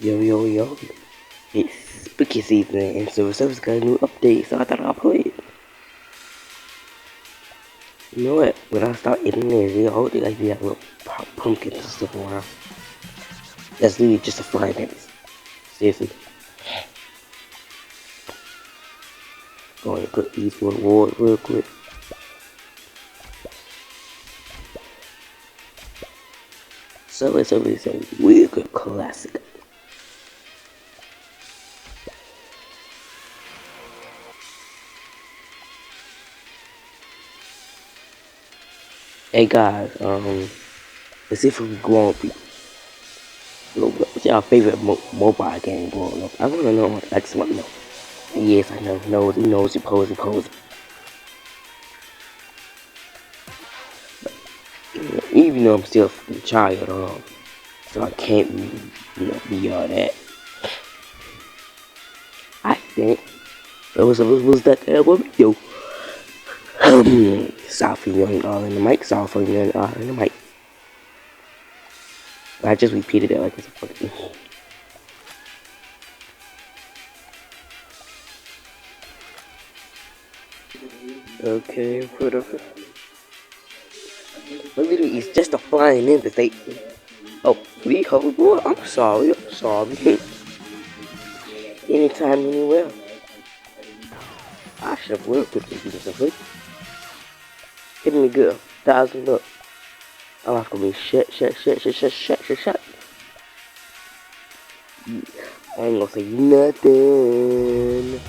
Yo, yo, yo. It's spooky season, and so Surface got a new update, so I thought I'd play it. You know what? When I start eating this, you hold it like you have little pumpkins and stuff around. That's literally just a frying pan. Seriously. Going to put these rewards real quick. Subway is a real good classic. Hey guys, let's see if we grown people. What's your favorite mobile game growing up? I wanna know. I just wanna know. Yes, I know. Nosy, posy. Even though I'm still a child, so I can't, be all that. I think it was that terrible video. South Young all in the mic, South Young all in the mic. I just repeated it like it's a fucking. Okay, put up. Literally, it's just a flying in the state. Oh, please hold boy. I'm sorry. Anytime, anywhere. I should have worked with you something. Hit me good. 1,000 up. I'm not gonna be shit. I ain't gonna say nothing.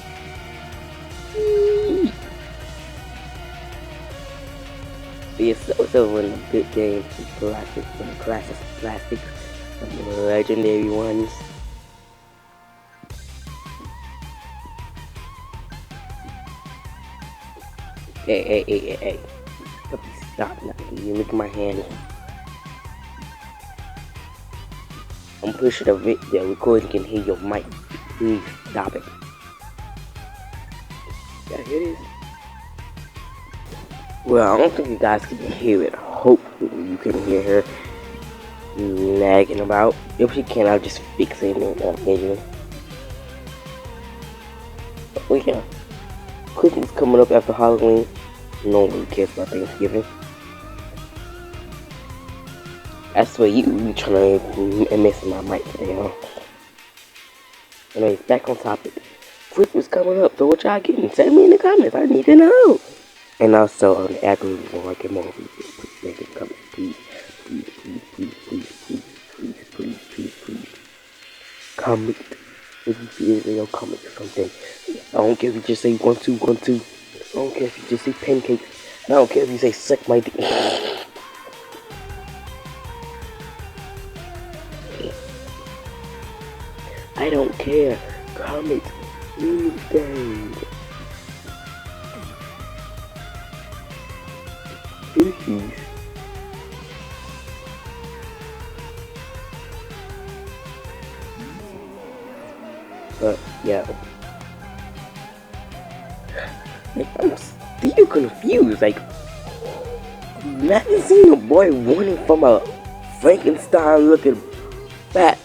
It's also one of the good games, classics, some legendary ones. Hey. Stop now. You look at my hand. I'm pretty sure the recording can hear your mic. Please stop it. Yeah, here it is. Well, I don't think you guys can hear it. Hopefully you can hear her lagging about. If she can, I'll just fix it occasionally. But yeah, Christmas coming up after Halloween. No one cares about Thanksgiving. That's what you trying to miss my mic today, huh? Anyways, back on topic. Christmas coming up, so what y'all getting? Send me in the comments. I need to know. And also on the algorithm, I get more videos. Please make it comment. Please. Comment. If you feel in your comments or something. I don't care if you just say 1, 2, 1, 2. I don't care if you just say pancakes. I don't care if you say suck my dick. I don't care. Comment. Anything. Please. But yeah, I'm still confused. Like, not seen a boy running from a Frankenstein looking bat.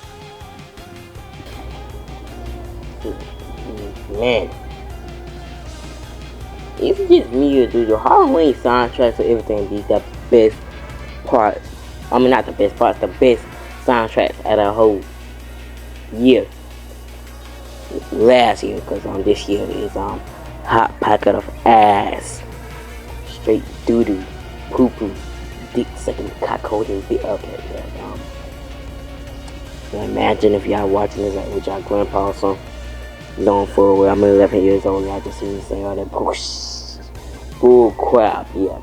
Man, it's just me or do the Halloween soundtracks or everything be the best part. I mean, not the best parts, the best soundtracks at a whole year. Last year, because this year is hot packet of ass, straight doo doo, poo poo, dick sucking, cock holding, okay, yeah. Imagine if y'all watching this like with y'all grandpa or something. Going forward, I'm 11 years old. Y'all just see me say all that bull crap. Yeah.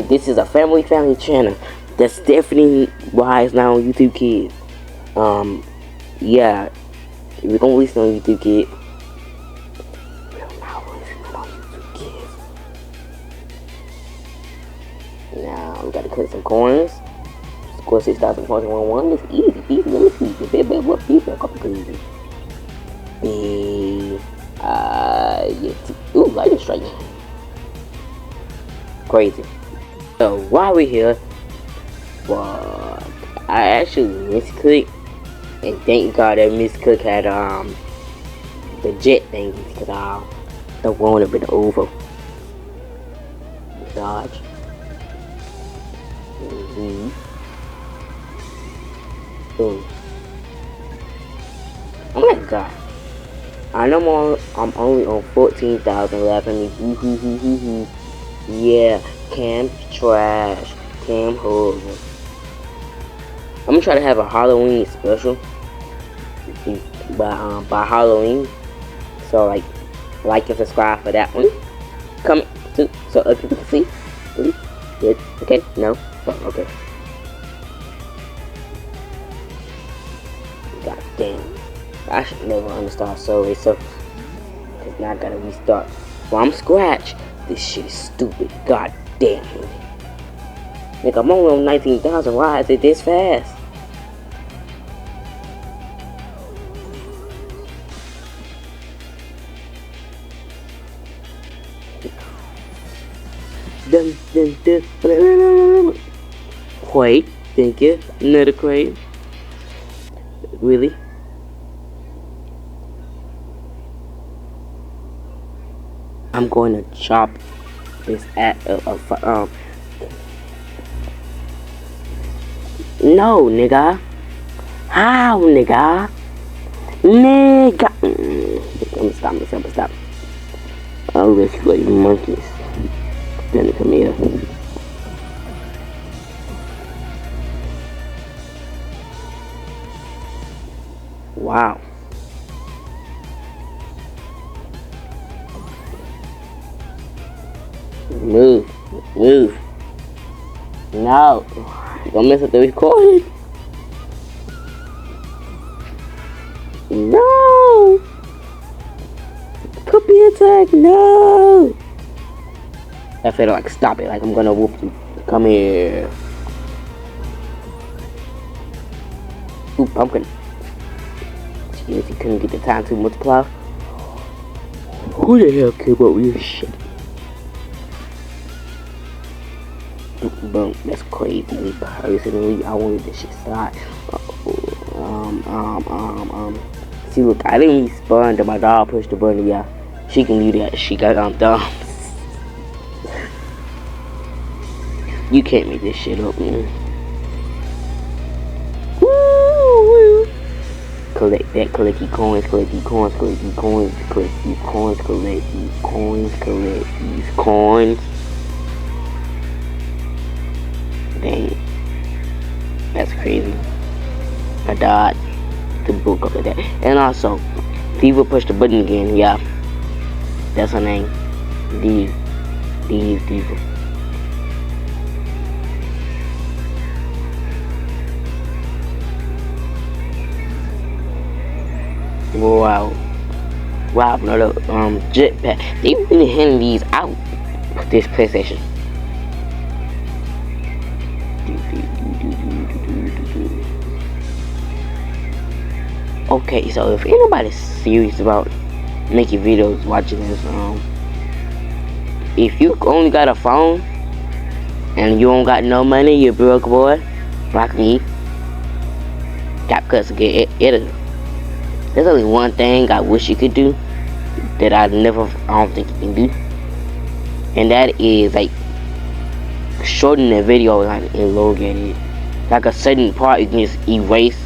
This is a family channel. That's definitely why it's not on YouTube Kids. Yeah. If you're gonna listen on YouTube Kids, we're not listening on YouTube Kids. Now we gotta cut some corners. Score 6,041. It's easy. Let me see. What people are crazy. Ooh, lightning strike. Crazy. So while we're here, I actually misclicked, and thank God that misclick had the jet thing, because the one would have been over. Dodge. Boom. Oh my God. I know I'm only on 14,000 left. I mean, yeah, Cam trash. Cam horrible. I'm gonna try to have a Halloween special by Halloween. So like and subscribe for that one. Comment too, so other people can see. Please. Good. Okay. No. Oh, okay. God damn. I should never uninstall Subway Surfers. Cause now I gotta restart. From scratch. This shit is stupid. God damn it. Nigga, I'm only on 19,000. Why is it this fast? Wait, thank you. Another crate. Really? I'm going to chop this at no, nigga. How, nigga? Nigga. I'm gonna stop. I'll rescue monkeys. Then come here. Wow. Move. No. Don't mess up the recording. No. Puppy attack. No. I feel like stop it. Like I'm gonna whoop you. Come here. Ooh, pumpkin. Excuse, he couldn't get the time to multiply. Who the hell came up with this shit? Boom, that's crazy. Personally, I wanted this shit to start. See, look, I didn't respond to my dog pushed the button, y'all. She can do that. She got thumbs. You can't make this shit up, man. Woo! Collect that, collect these coins, collect these coins, collect these coins, collect these coins, collect these coins, collect these coins. Dang. That's crazy. I died. The book up like that. And also, Diva pushed the button again, yeah. That's her name. Diva. Wow, another jetpack. They really handing these out this PlayStation. Okay, so if anybody's serious about making videos, watching this, if you only got a phone and you don't got no money, you're broke boy, like me. CapCut's a good editor. There's only one thing I wish you could do that I don't think you can do, and that is like shorten the video and elongate it. Like a certain part you can just erase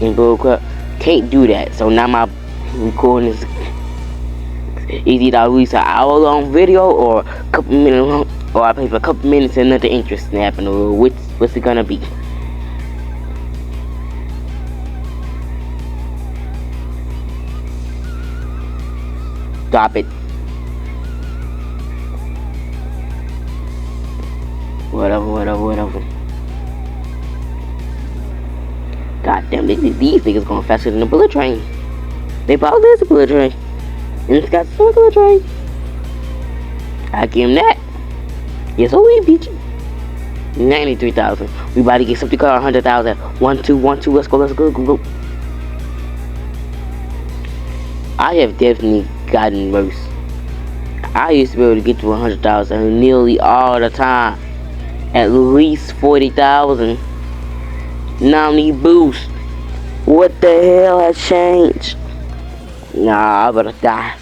in bullcrap. Can't do that. So now my recording is either I release an hour long video or a couple minutes long, or I play for a couple minutes and nothing interesting happened. Or what's it gonna be? Stop it. Whatever. God damn, these niggas going faster than a bullet train. They probably is a bullet train. And it's got some bullet train. I give him that. Yes, oh, we beat you. 93,000. We about to get something called 100,000. 1, 2, 1, 2. Let's go. I have definitely gotten worse. I used to be able to get to 100,000 nearly all the time. At least 40,000. Now I need boost. What the hell has changed? Nah, I better die.